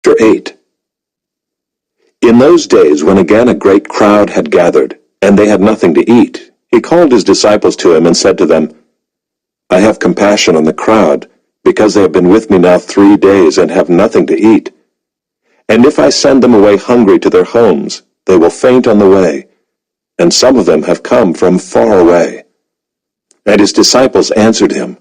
Chapter 8. In those days, when again a great crowd had gathered, and they had nothing to eat, he called his disciples to him and said to them, I have compassion on the crowd, because they have been with me now 3 days and have nothing to eat. And if I send them away hungry to their homes, they will faint on the way, and some of them have come from far away. And his disciples answered him,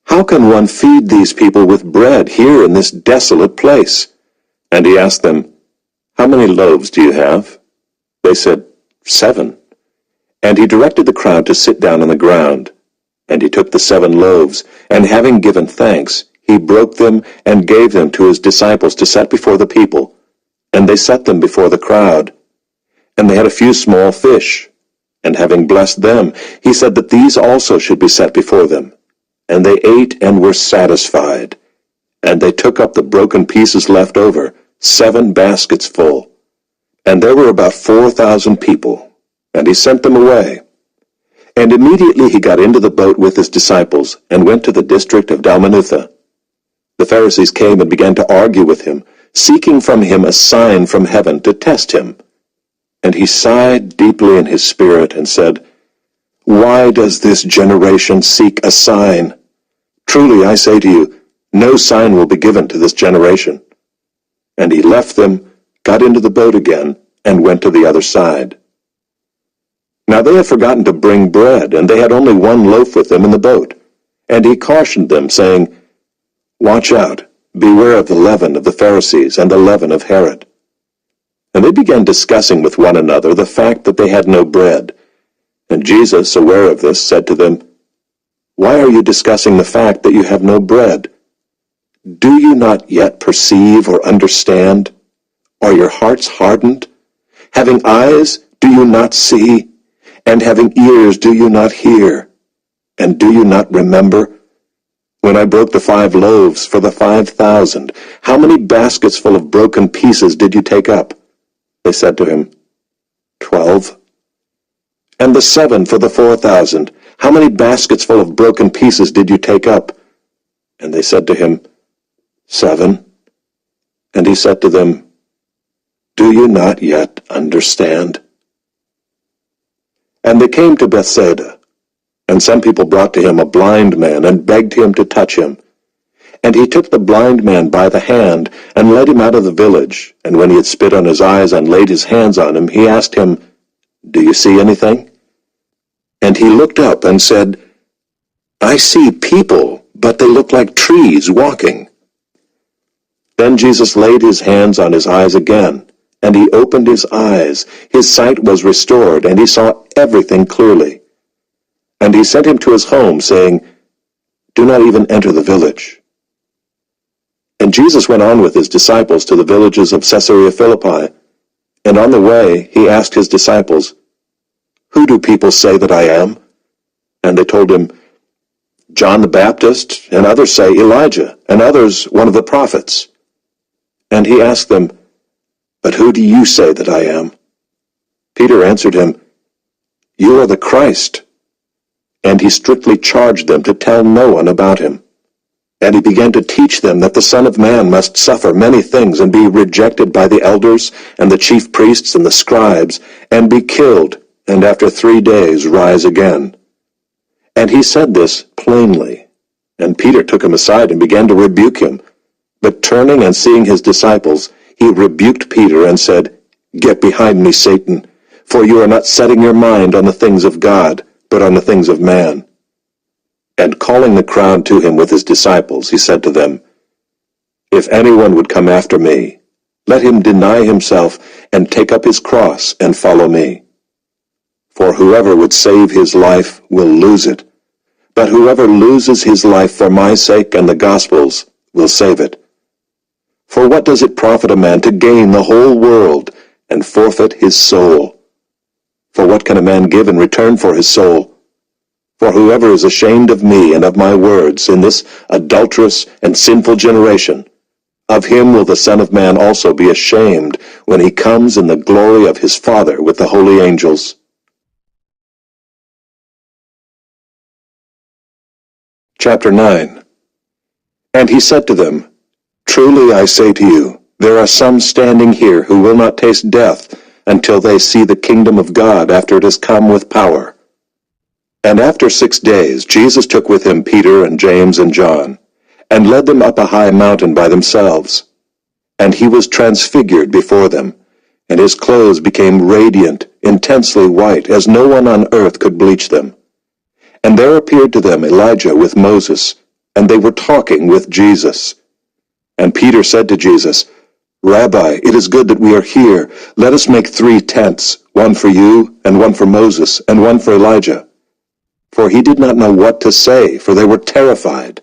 How can one feed these people with bread here in this desolate place? And he asked them, How many loaves do you have? They said, 7. And he directed the crowd to sit down on the ground. And he took the 7 loaves, and having given thanks, he broke them and gave them to his disciples to set before the people. And they set them before the crowd. And they had a few small fish. And having blessed them, he said that these also should be set before them. And they ate and were satisfied. And they took up the broken pieces left over, 7 baskets full. And there were about 4,000 people. And he sent them away. And immediately he got into the boat with his disciples, and went to the district of Dalmanutha. The Pharisees came and began to argue with him, seeking from him a sign from heaven to test him. And he sighed deeply in his spirit, and said, Why does this generation seek a sign? Truly I say to you, no sign will be given to this generation. And he left them, got into the boat again, and went to the other side. Now they had forgotten to bring bread, and they had only 1 loaf with them in the boat. And he cautioned them, saying, Watch out, beware of the leaven of the Pharisees and the leaven of Herod. And they began discussing with one another the fact that they had no bread. And Jesus, aware of this, said to them, Why are you discussing the fact that you have no bread? Do you not yet perceive or understand? Are your hearts hardened? Having eyes, do you not see? And having ears, do you not hear? And do you not remember? When I broke the 5 loaves for the 5,000, how many baskets full of broken pieces did you take up? They said to him, 12. And the 7 for the 4,000, how many baskets full of broken pieces did you take up? And they said to him, 7. And he said to them, Do you not yet understand? And they came to Bethsaida, and some people brought to him a blind man, and begged him to touch him. And he took the blind man by the hand, and led him out of the village. And when he had spit on his eyes and laid his hands on him, he asked him, Do you see anything? And he looked up and said, I see people, but they look like trees walking. Then Jesus laid his hands on his eyes again, and he opened his eyes. His sight was restored, and he saw everything clearly. And he sent him to his home, saying, Do not even enter the village. And Jesus went on with his disciples to the villages of Caesarea Philippi. And on the way he asked his disciples, Who do people say that I am? And they told him, John the Baptist, and others say Elijah, and others one of the prophets. And he asked them, But who do you say that I am? Peter answered him, You are the Christ. And he strictly charged them to tell no one about him. And he began to teach them that the Son of Man must suffer many things, and be rejected by the elders, and the chief priests, and the scribes, and be killed, and after 3 days rise again. And he said this plainly. And Peter took him aside and began to rebuke him. But turning and seeing his disciples, he rebuked Peter and said, Get behind me, Satan, for you are not setting your mind on the things of God, but on the things of man. And calling the crowd to him with his disciples, he said to them, If anyone would come after me, let him deny himself and take up his cross and follow me. For whoever would save his life will lose it, but whoever loses his life for my sake and the gospel's will save it. For what does it profit a man to gain the whole world and forfeit his soul? For what can a man give in return for his soul? For whoever is ashamed of me and of my words in this adulterous and sinful generation, of him will the Son of Man also be ashamed when he comes in the glory of his Father with the holy angels. Chapter 9. And he said to them, Truly I say to you, There are some standing here who will not taste death until they see the kingdom of God after it has come with power." And after 6 days Jesus took with him Peter and James and John, and led them up a high mountain by themselves. And he was transfigured before them, and his clothes became radiant, intensely white, as no one on earth could bleach them. And there appeared to them Elijah with Moses, and they were talking with Jesus. And Peter said to Jesus, "Rabbi, it is good that we are here. Let us make 3 tents, one for you, and one for Moses, and one for Elijah." For he did not know what to say, for they were terrified.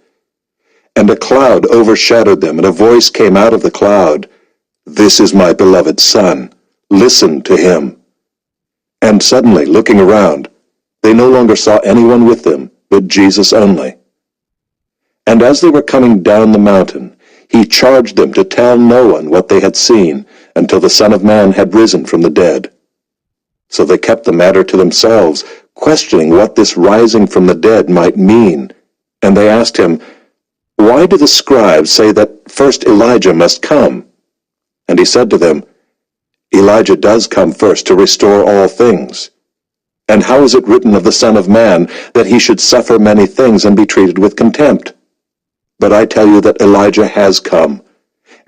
And a cloud overshadowed them, and a voice came out of the cloud, "This is my beloved Son. Listen to him." And suddenly, looking around, they no longer saw anyone with them, but Jesus only. And as they were coming down the mountain, he charged them to tell no one what they had seen until the Son of Man had risen from the dead. So they kept the matter to themselves, questioning what this rising from the dead might mean. And they asked him, "Why do the scribes say that first Elijah must come?" And he said to them, "Elijah does come first to restore all things. And how is it written of the Son of Man that he should suffer many things and be treated with contempt? But I tell you that Elijah has come,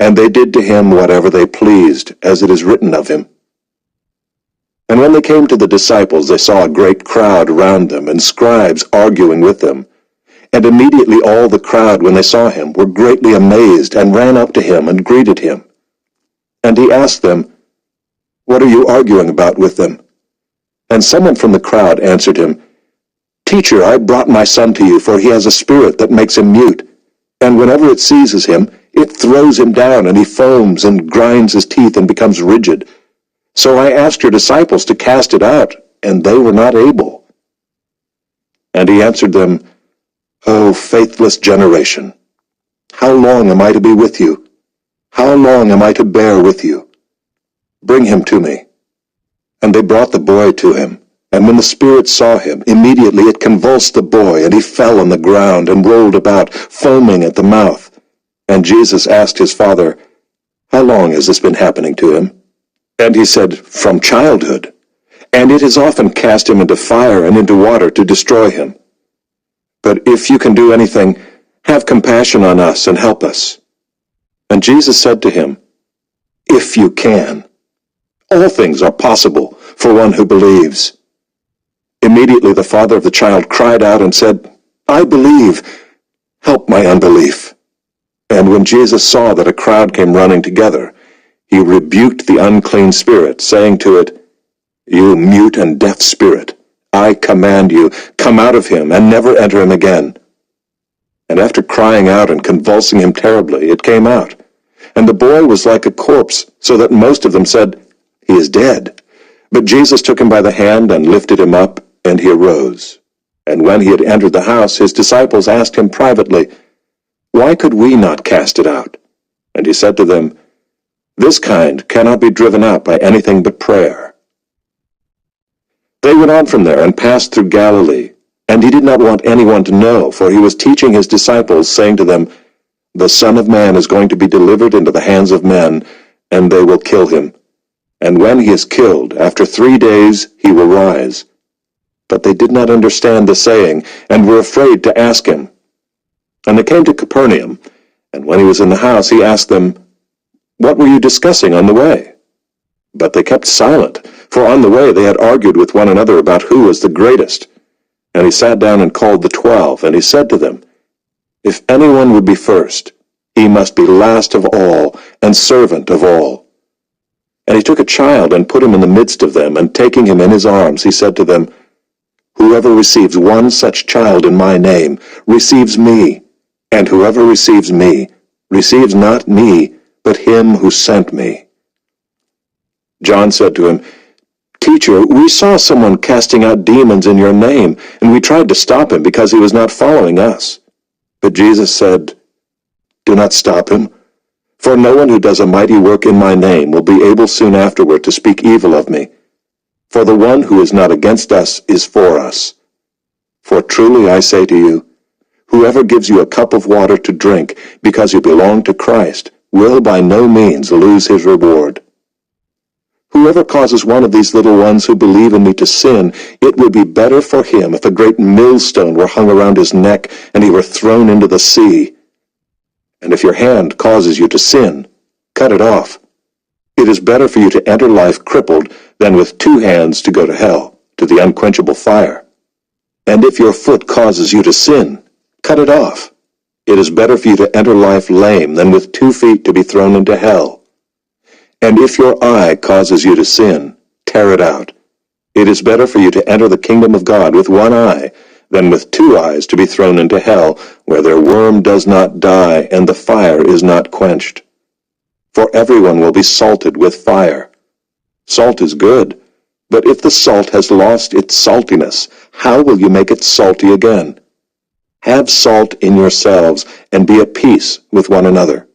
and they did to him whatever they pleased, as it is written of him." And when they came to the disciples, they saw a great crowd around them, and scribes arguing with them. And immediately all the crowd, when they saw him, were greatly amazed, and ran up to him and greeted him. And he asked them, "What are you arguing about with them?" And someone from the crowd answered him, "Teacher, I brought my son to you, for he has a spirit that makes him mute. And whenever it seizes him, it throws him down, and he foams and grinds his teeth and becomes rigid. So I asked your disciples to cast it out, and they were not able." And he answered them, "O faithless generation, how long am I to be with you? How long am I to bear with you? Bring him to me." And they brought the boy to him. And when the spirit saw him, immediately it convulsed the boy, and he fell on the ground and rolled about, foaming at the mouth. And Jesus asked his father, "How long has this been happening to him?" And he said, "From childhood. And it has often cast him into fire and into water to destroy him. But if you can do anything, have compassion on us and help us." And Jesus said to him, "If you can. All things are possible for one who believes." Immediately the father of the child cried out and said, "I believe. Help my unbelief." And when Jesus saw that a crowd came running together, he rebuked the unclean spirit, saying to it, "You mute and deaf spirit, I command you, come out of him, and never enter him again." And after crying out and convulsing him terribly, it came out. And the boy was like a corpse, so that most of them said, "He is dead." But Jesus took him by the hand and lifted him up, and he arose. And when he had entered the house, his disciples asked him privately, "Why could we not cast it out?" And he said to them, "This kind cannot be driven out by anything but prayer." They went on from there and passed through Galilee, and he did not want anyone to know, for he was teaching his disciples, saying to them, "The Son of Man is going to be delivered into the hands of men, and they will kill him. And when he is killed, after 3 days he will rise." But they did not understand the saying, and were afraid to ask him. And they came to Capernaum, and when he was in the house, he asked them, "What were you discussing on the way?" But they kept silent, for on the way they had argued with one another about who was the greatest. And he sat down and called the 12, and he said to them, "If anyone would be first, he must be last of all, and servant of all." And he took a child and put him in the midst of them, and taking him in his arms, he said to them, "Whoever receives one such child in my name receives me, and whoever receives me receives not me, but him who sent me." John said to him, "Teacher, we saw someone casting out demons in your name, and we tried to stop him because he was not following us." But Jesus said, "Do not stop him, for no one who does a mighty work in my name will be able soon afterward to speak evil of me. For the one who is not against us is for us. For truly I say to you, whoever gives you a cup of water to drink because you belong to Christ will by no means lose his reward. Whoever causes one of these little ones who believe in me to sin, it would be better for him if a great millstone were hung around his neck and he were thrown into the sea. And if your hand causes you to sin, cut it off. It is better for you to enter life crippled than with 2 hands to go to hell, to the unquenchable fire. And if your foot causes you to sin, cut it off. It is better for you to enter life lame than with 2 feet to be thrown into hell. And if your eye causes you to sin, tear it out. It is better for you to enter the kingdom of God with 1 eye than with 2 eyes to be thrown into hell, where their worm does not die and the fire is not quenched. For everyone will be salted with fire. Salt is good, but if the salt has lost its saltiness, how will you make it salty again? Have salt in yourselves, and be at peace with one another.